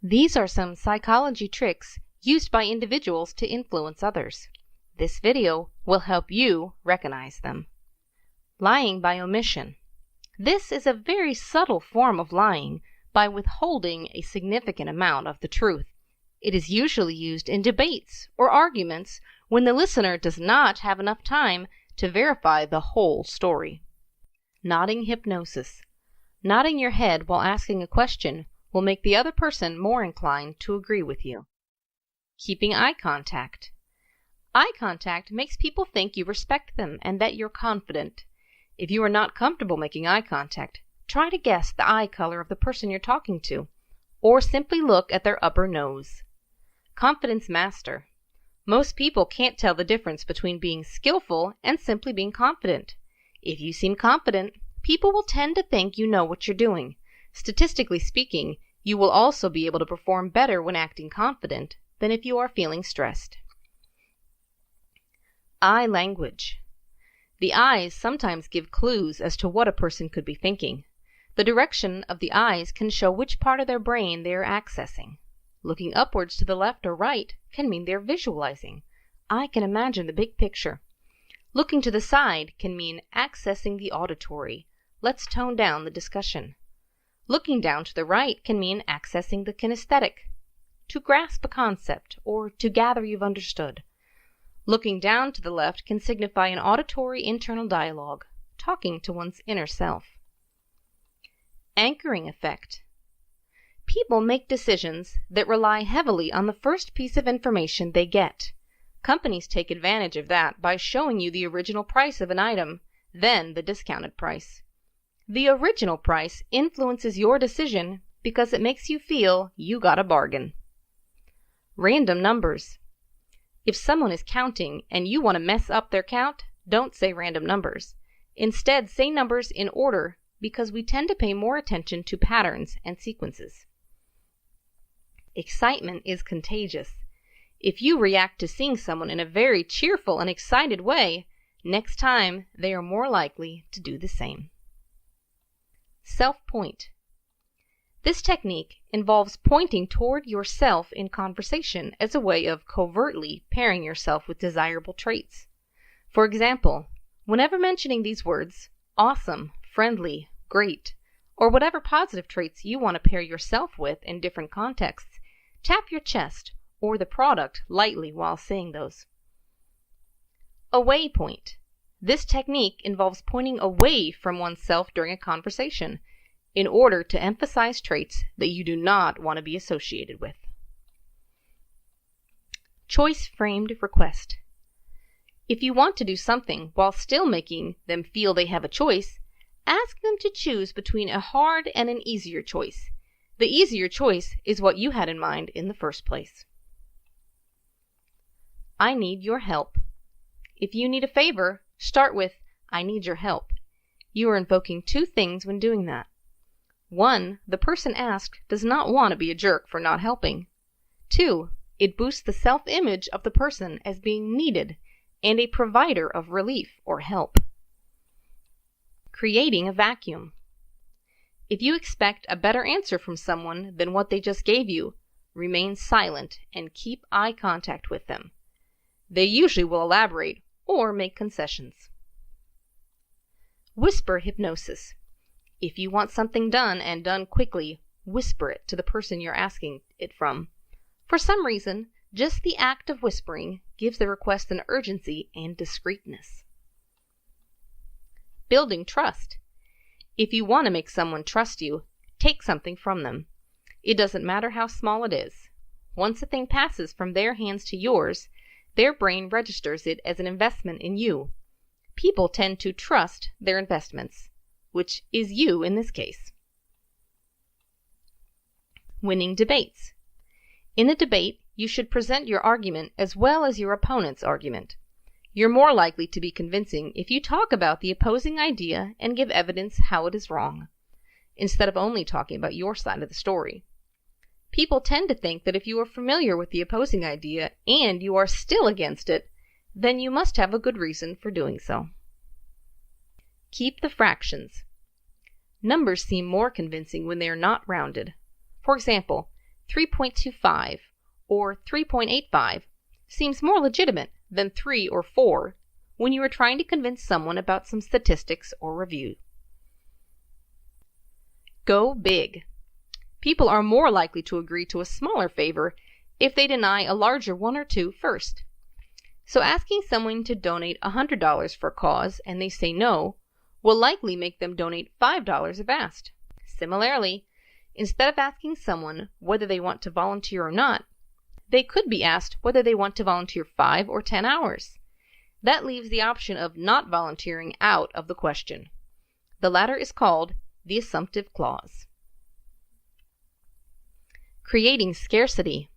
These are some psychology tricks used by individuals to influence others. This video will help you recognize them. Lying by omission. This is a very subtle form of lying by withholding a significant amount of the truth. It is usually used in debates or arguments when the listener does not have enough time to verify the whole story. Nodding hypnosis. Nodding your head while asking a question will make the other person more inclined to agree with you. Keeping eye contact. Eye contact makes people think you respect them and that you're confident. If you are not comfortable making eye contact, try to guess the eye color of the person you're talking to, or simply look at their upper nose. Confidence master. Most people can't tell the difference between being skillful and simply being confident. If you seem confident, people will tend to think you know what you're doing. Statistically speaking, you will also be able to perform better when acting confident than if you are feeling stressed. Eye language. The eyes sometimes give clues as to what a person could be thinking. The direction of the eyes can show which part of their brain they are accessing. Looking upwards to the left or right can mean they're visualizing. I can imagine the big picture. Looking to the side can mean accessing the auditory. Let's tone down the discussion. Looking down to the right can mean accessing the kinesthetic, to grasp a concept or to gather you've understood. Looking down to the left can signify an auditory internal dialogue, talking to one's inner self. Anchoring effect. People make decisions that rely heavily on the first piece of information they get. Companies take advantage of that by showing you the original price of an item, then the discounted price. The original price influences your decision because it makes you feel you got a bargain. Random numbers. If someone is counting and you want to mess up their count, don't say random numbers. Instead, say numbers in order because we tend to pay more attention to patterns and sequences. Excitement is contagious. If you react to seeing someone in a very cheerful and excited way, next time they are more likely to do the same. Self-point. This technique involves pointing toward yourself in conversation as a way of covertly pairing yourself with desirable traits. For example, whenever mentioning these words, awesome, friendly, great, or whatever positive traits you want to pair yourself with in different contexts, tap your chest or the product lightly while saying those. Away point. This technique involves pointing away from oneself during a conversation in order to emphasize traits that you do not want to be associated with. Choice-framed request. If you want to do something while still making them feel they have a choice, ask them to choose between a hard and an easier choice. The easier choice is what you had in mind in the first place. I need your help. If you need a favor, start with, I need your help. You are invoking two things when doing that. One, the person asked does not want to be a jerk for not helping. Two, it boosts the self-image of the person as being needed and a provider of relief or help. Creating a vacuum. If you expect a better answer from someone than what they just gave you, remain silent and keep eye contact with them. They usually will elaborate or make concessions. Whisper hypnosis. If you want something done and done quickly, whisper it to the person you're asking it from. For some reason, just the act of whispering gives the request an urgency and discreetness. Building trust. If you want to make someone trust you, take something from them. It doesn't matter how small it is. Once a thing passes from their hands to yours, their brain registers it as an investment in you. People tend to trust their investments, which is you in this case. Winning debates. In a debate, you should present your argument as well as your opponent's argument. You're more likely to be convincing if you talk about the opposing idea and give evidence how it is wrong, instead of only talking about your side of the story. People tend to think that if you are familiar with the opposing idea and you are still against it, then you must have a good reason for doing so. Keep the fractions. Numbers seem more convincing when they are not rounded. For example, 3.25 or 3.85 seems more legitimate than 3 or 4 when you are trying to convince someone about some statistics or review. Go big. People are more likely to agree to a smaller favor if they deny a larger one or two first. So asking someone to donate $100 for a cause and they say no will likely make them donate $5 if asked. Similarly, instead of asking someone whether they want to volunteer or not, they could be asked whether they want to volunteer 5 or 10 hours. That leaves the option of not volunteering out of the question. The latter is called the assumptive clause. Creating scarcity.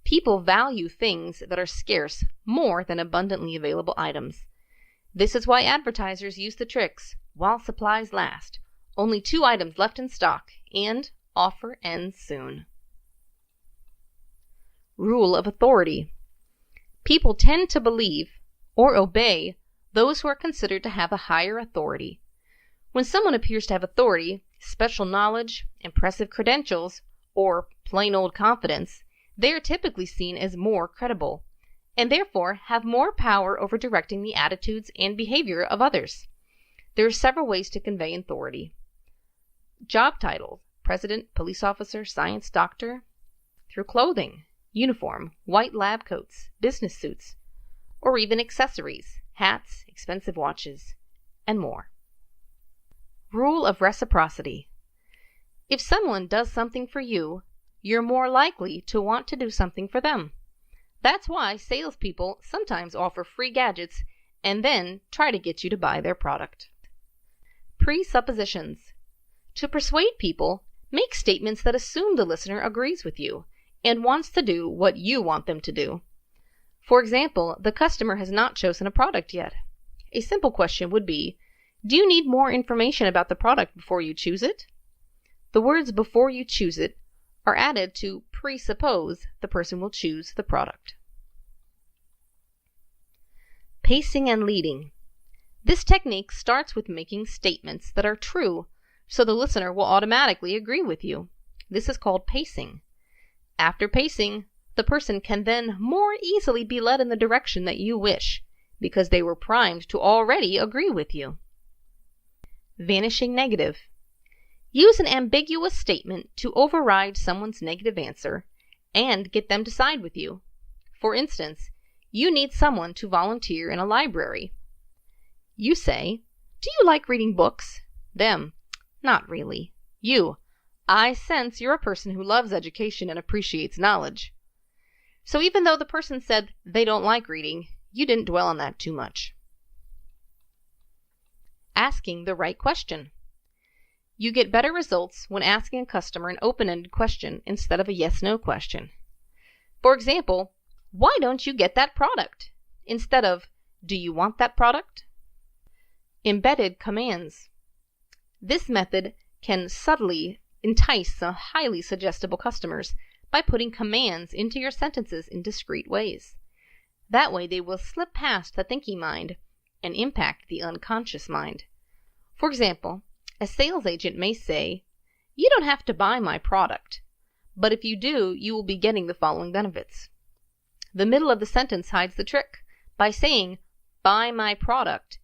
People value things that are scarce more than abundantly available items. This is why advertisers use the tricks, while supplies last, only 2 items left in stock, and offer ends soon. Rule of authority. People tend to believe or obey those who are considered to have a higher authority. When someone appears to have authority, special knowledge, impressive credentials, or plain old confidence, they are typically seen as more credible, and therefore have more power over directing the attitudes and behavior of others. There are several ways to convey authority. Job titles: president, police officer, science doctor. Through clothing, uniform, white lab coats, business suits, or even accessories, hats, expensive watches, and more. Rule of reciprocity. If someone does something for you, you're more likely to want to do something for them. That's why salespeople sometimes offer free gadgets and then try to get you to buy their product. Presuppositions. To persuade people, make statements that assume the listener agrees with you and wants to do what you want them to do. For example, the customer has not chosen a product yet. A simple question would be, do you need more information about the product before you choose it? The words "before you choose it" are added to presuppose the person will choose the product. Pacing and leading. This technique starts with making statements that are true, so the listener will automatically agree with you. This is called pacing. After pacing, the person can then more easily be led in the direction that you wish, because they were primed to already agree with you. Vanishing negative. Use an ambiguous statement to override someone's negative answer and get them to side with you. For instance, you need someone to volunteer in a library. You say, "Do you like reading books?" Them, "Not really." You, "I sense you're a person who loves education and appreciates knowledge." So even though the person said they don't like reading, you didn't dwell on that too much. Asking the right question. You get better results when asking a customer an open-ended question instead of a yes-no question. For example, "Why don't you get that product?" instead of "Do you want that product?" Embedded commands. This method can subtly entice some highly suggestible customers by putting commands into your sentences in discrete ways. That way they will slip past the thinking mind and impact the unconscious mind. For example, a sales agent may say, "You don't have to buy my product, but if you do, you will be getting the following benefits." The middle of the sentence hides the trick. By saying, "Buy my product,"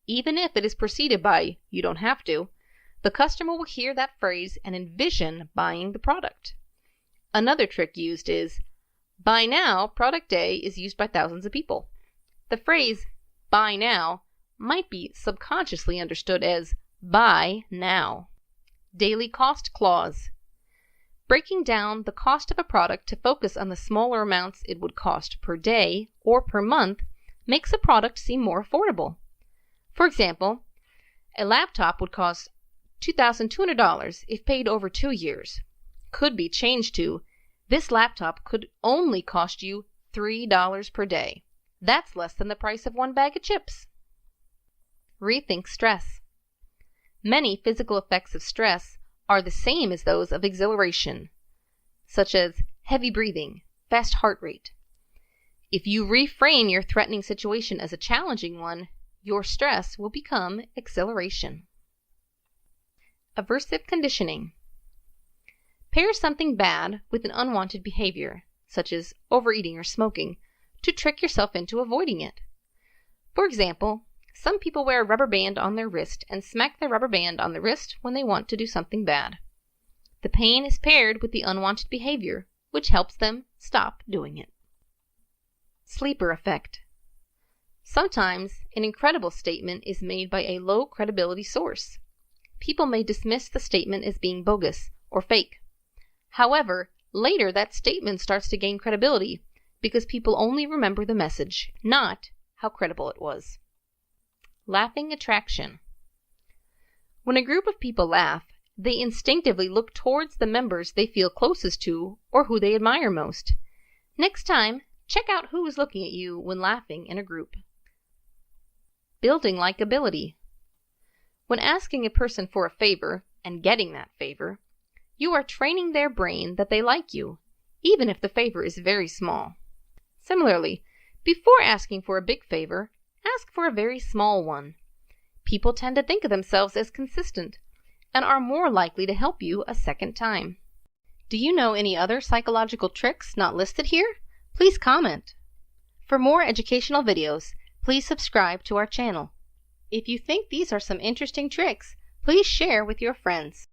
even if it is preceded by "you don't have to," the customer will hear that phrase and envision buying the product. Another trick used is, "Buy now, product A is used by thousands of people." The phrase "buy now" might be subconsciously understood as "buy now." Daily cost clause. Breaking down the cost of a product to focus on the smaller amounts it would cost per day or per month makes a product seem more affordable. For example, a laptop would cost $2,200 if paid over 2 years. Could be changed to, "This laptop could only cost you $3 per day. That's less than the price of 1 bag of chips." Rethink stress. Many physical effects of stress are the same as those of exhilaration, such as heavy breathing, fast heart rate. If you reframe your threatening situation as a challenging one, your stress will become exhilaration. Aversive conditioning. Pair something bad with an unwanted behavior, such as overeating or smoking, to trick yourself into avoiding it. For example, some people wear a rubber band on their wrist and smack their rubber band on the wrist when they want to do something bad. The pain is paired with the unwanted behavior, which helps them stop doing it. Sleeper effect. Sometimes an incredible statement is made by a low credibility source. People may dismiss the statement as being bogus or fake. However, later that statement starts to gain credibility because people only remember the message, not how credible it was. Laughing attraction. When a group of people laugh, they instinctively look towards the members they feel closest to or who they admire most. Next time, check out who is looking at you when laughing in a group. Building likability. When asking a person for a favor and getting that favor, you are training their brain that they like you, even if the favor is very small. Similarly, before asking for a big favor, ask for a very small one. People tend to think of themselves as consistent and are more likely to help you a second time. Do you know any other psychological tricks not listed here? Please comment. For more educational videos, please subscribe to our channel. If you think these are some interesting tricks, please share with your friends.